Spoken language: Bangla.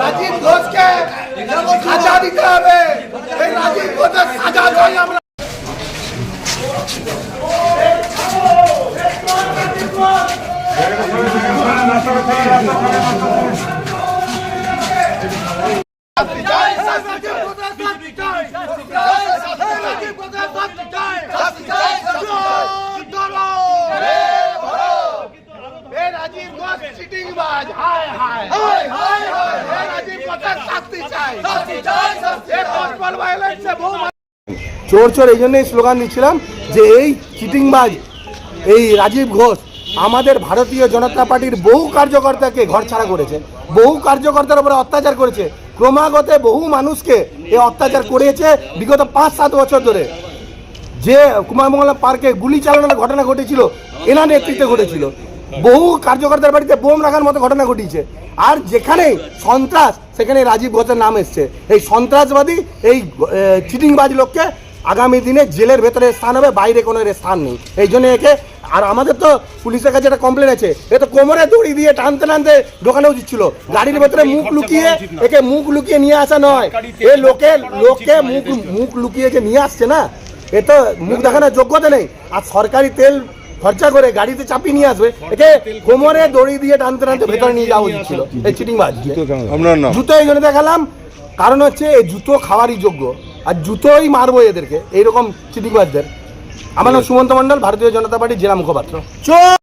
রাজীব ঘোষকে সাজা দিতে হবে। এই রাজীব ঘোষের সাজা চাই আমরা। চোর চোর এই জন্যই স্লোগান দিচ্ছিলাম যে এই চিটিংবাজ এই রাজীব ঘোষ আমাদের ভারতীয় জনতা পার্টির বহু কার্যকর্তাকে ঘরছাড়া করেছে, বহু কার্যকর্তার উপরে অত্যাচার করেছে, ক্রমাগত বহু মানুষকে এই অত্যাচার করেছে বিগত 5-7 বছর ধরে। যে কুমারমঙ্গলা পার্কে গুলি চালানোর ঘটনা ঘটেছিল এনার নেতৃত্বে ঘটেছিল, বহু কার্যকর্তার বাড়িতে বোম রাখার মতো ঘটনা ঘটিয়েছে। আর যেখানে সন্ত্রাস সেখানে রাজীব ঘোষের নাম এসছে। এই সন্ত্রাসবাদী এই চিটিংবাজ লোককে আগামী দিনে জেলের ভেতরে স্থান হবে, বাইরে কোনো স্থান নেই। এই জন্য একে, আর আমাদের তো পুলিশের কাছে একটা কমপ্লেন আছে, এ তো কোমরে দড়ি দিয়ে টানতে টানতে ঢোকানো উচিত ছিল। গাড়ির ভেতরে মুখ লুকিয়ে একে মুখ লুকিয়ে নিয়ে আসা নয়। এ লোকে মুখ লুকিয়ে যে নিয়ে আসছে না, এ তো মুখ দেখানোর যোগ্যতা নেই। আর সরকারি তেল খরচা করে গাড়িতে চাপিয়ে নিয়ে আসবে, একে কোমরে দড়ি দিয়ে টানতে টানতে ভেতরে নিয়ে যাওয়া উচিত ছিল। এই চিটিংবাজ জুতো এই জন্য দেখালাম, কারণ হচ্ছে এই জুতো খাওয়ারই যোগ্য, আর জুতোই মারবো এদেরকে, এইরকম চিটিংবাজদের। আমার নাম সুমন্ত মণ্ডল, ভারতীয় জনতা পার্টির জেলা মুখপাত্র।